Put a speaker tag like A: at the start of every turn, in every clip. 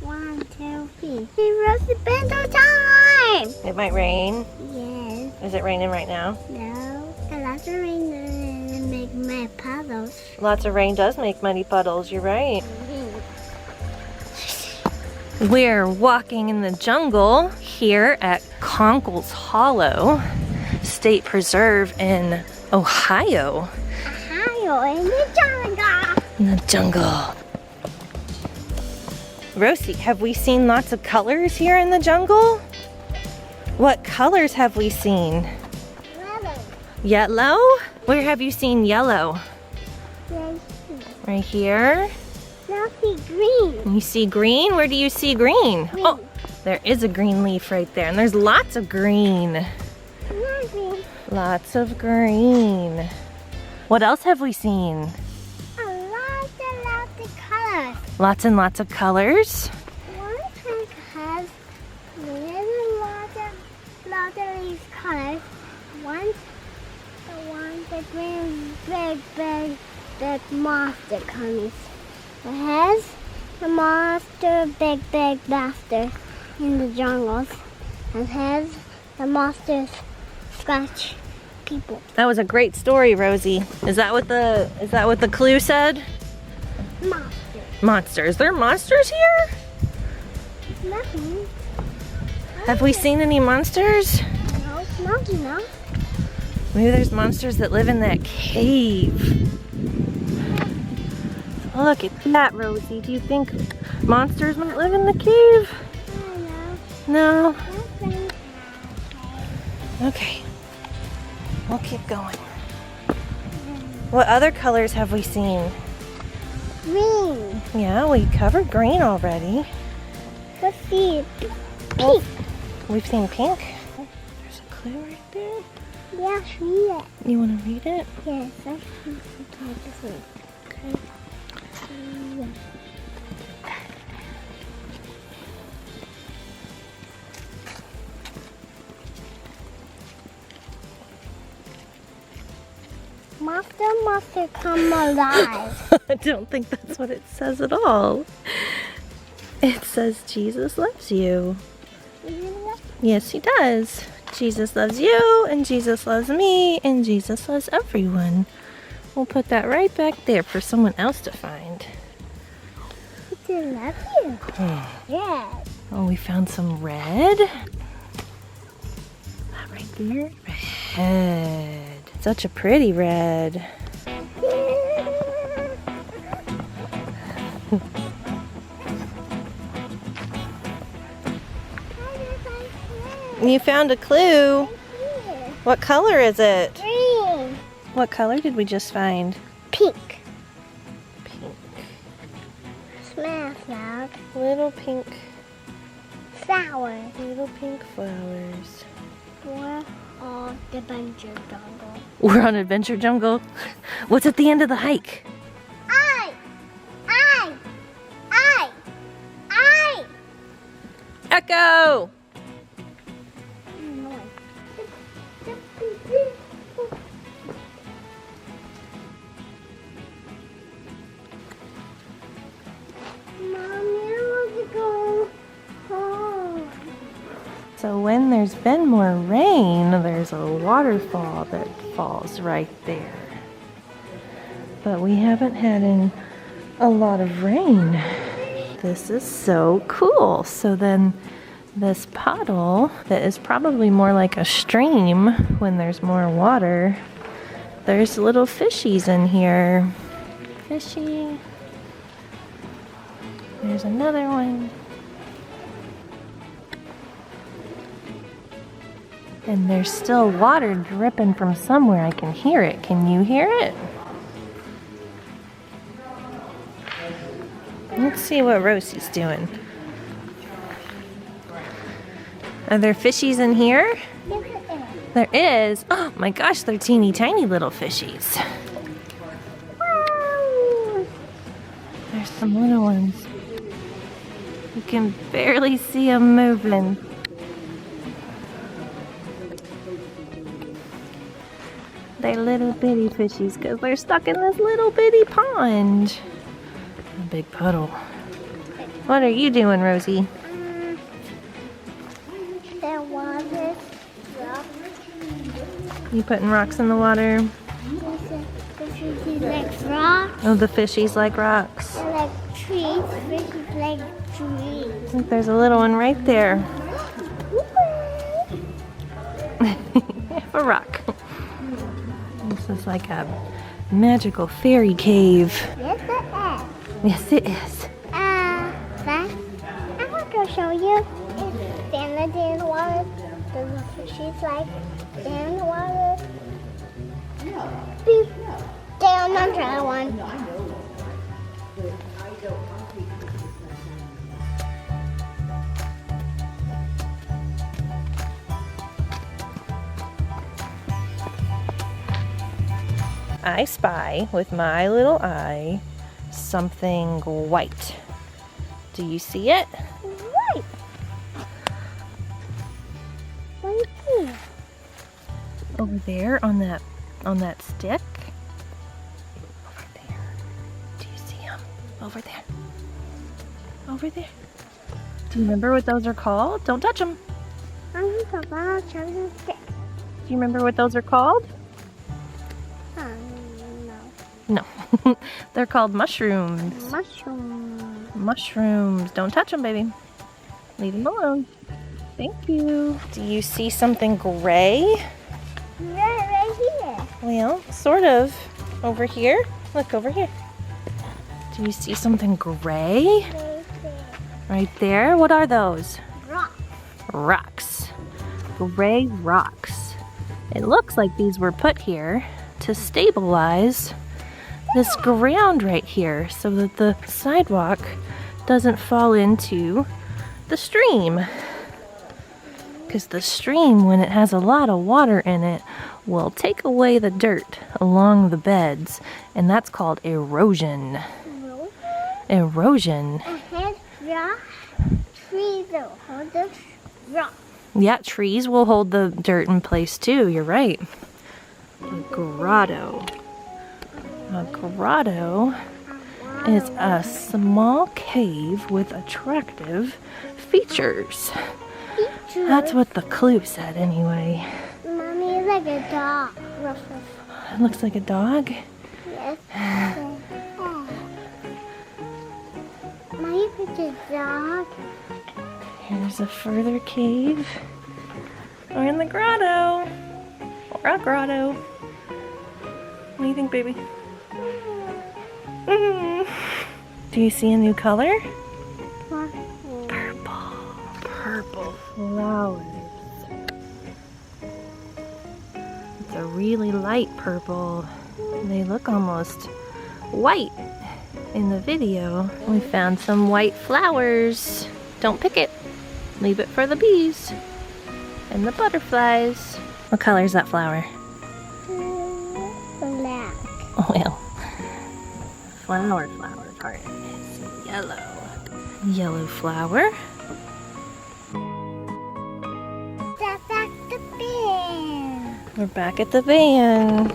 A: 1, 2, 3. It's Rosie Bento time!
B: It might rain.
A: Yes.
B: Is it raining right now?
A: No. A lot of rain and make my puddles.
B: Lots of rain does make muddy puddles, you're right. We're walking in the jungle here at Conkles Hollow State Preserve in Ohio.
A: Ohio in the jungle.
B: In the jungle. Rosie, have we seen lots of colors here in the jungle? What colors have we seen?
A: Yellow.
B: Yellow? Where have you seen yellow?
A: Yes.
B: Right here.
A: Now see green.
B: You see green? Where do you see green?
A: Green.
B: Oh, there is a green leaf right there, and there's lots of green.
A: Not green.
B: Lots of green. What else have we seen?
A: Lots of colors.
B: Lots and lots of colors.
A: One tank has lots of these colors. The green big monster comes. It has the monster big monster in the jungles. It has the monsters scratch people.
B: That was a great story, Rosie. Is that what the clue said?
A: Monster.
B: Monsters. There are monsters here?
A: Nothing.
B: Have we seen any monsters?
A: No, it's not enough.
B: Maybe there's monsters that live in that cave. Look at that, Rosie. Do you think monsters might live in the cave?
A: I don't know.
B: No?
A: Nothing.
B: Okay. We'll keep going. What other colors have we seen?
A: Green.
B: Yeah, we covered green already.
A: Let's see.
B: Oh,
A: Pink.
B: we've seen pink. There's a clue right there.
A: Yeah, read it.
B: You want to read it?
A: Yes, that's what
B: Okay.
A: Monster come alive.
B: I don't think that's what it says at all. It says Jesus loves you. Yes, he does. Jesus loves you, and Jesus loves me, and Jesus loves everyone. We'll put that right back there for someone else to find.
A: I love you. Yes.
B: Oh, we found some red. That right there. Red. Such a pretty red. You found a clue. What color is it?
A: Green.
B: What color did we just find?
A: Pink.
B: Pink.
A: Smells like
B: Little pink.
A: flower.
B: Little pink flowers.
A: We're on the AdVANture jungle.
B: We're on AdVANture jungle. What's at the end of the hike?
A: I.
B: Echo! So when there's been more rain, there's a waterfall that falls right there. But we haven't had a lot of rain. This is so cool. So then this puddle that is probably more like a stream when there's more water, there's little fishies in here. Fishy. There's another one. And there's still water dripping from somewhere. I can hear it. Can you hear it? Let's see what Rosie's doing. Are there fishies in here? There is. Oh my gosh, they're teeny tiny little fishies. There's some little ones. You can barely see them moving. They're little bitty fishies because they're stuck in this little bitty pond. A big puddle. What are you doing, Rosie?
A: The water.
B: You putting rocks in the water?
A: The fishies like rocks.
B: Oh, the fishies like rocks.
A: They're like trees. Fishies like trees.
B: I think there's a little one right there. Half a rock. This is like a magical fairy cave.
A: Yes, it is.
B: Yes, it is.
A: That I want to show you. It's standing in the water. The fishies like in the water. Beep. Down on that one.
B: I spy with my little eye something white. Do you see it?
A: Right. Right here.
B: Over there on that stick? Over there. Do you see him? Over there. Over there. Do you remember what those are called? Don't touch them.
A: I'm about to stick.
B: Do you remember what those are called?
A: No.
B: No. They're called mushrooms.
A: Mushroom.
B: Mushrooms. Don't touch them, baby. Leave them alone. Thank you. Do you see something gray?
A: Right here.
B: Well, sort of. Over here. Look over here. Do you see something gray?
A: Right there.
B: Right there? What are those?
A: Rock.
B: Rocks. Gray rocks. It looks like these were put here to stabilize this ground right here so that the sidewalk doesn't fall into the stream. Because the stream, when it has a lot of water in it, will take away the dirt along the beds, and that's called erosion. Erosion.
A: Ahead, rock. Trees will hold the rock.
B: Yeah, trees will hold the dirt in place too, you're right. A grotto. A grotto is a small cave with attractive features. That's what the clue said anyway.
A: Mommy is like a dog.
B: It looks like a dog.
A: Yes. Oh. Mommy picked a dog.
B: Here's a further cave. We're in the grotto. Or a grotto. What do you think, baby? Do you see a new color? Purple. Purple flowers. It's a really light purple. They look almost white in the video. We found some white flowers. Don't pick it. Leave it for the bees and the butterflies. What color is that flower?
A: Black.
B: Well, flower part is yellow. Yellow flower.
A: That's at the bin.
B: We're back at the van.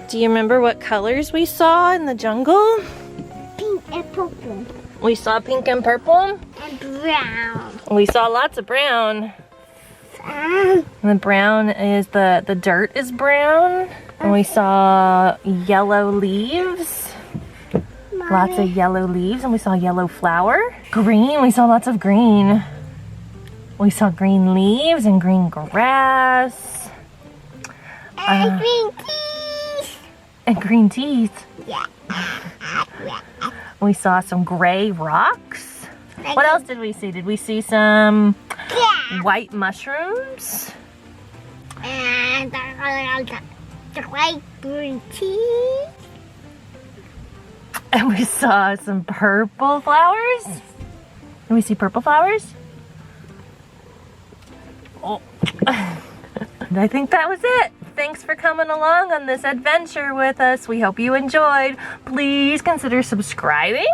B: Do you remember what colors we saw in the jungle?
A: Pink and purple.
B: We saw pink and purple.
A: And brown.
B: We saw lots of brown. The brown is the dirt is brown. And we saw yellow leaves. Lots of yellow leaves, and we saw yellow flower. Green, we saw lots of green. We saw green leaves and green grass.
A: And green teeth.
B: And green teeth.
A: Yeah.
B: We saw some gray rocks. What else did we see? Did we see some white mushrooms?
A: And the white green teeth.
B: And we saw some purple flowers. Did we see purple flowers? Oh. And I think that was it. Thanks for coming along on this adventure with us. We hope you enjoyed. Please consider subscribing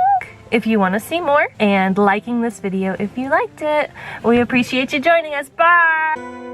B: if you want to see more and liking this video if you liked it. We appreciate you joining us. Bye!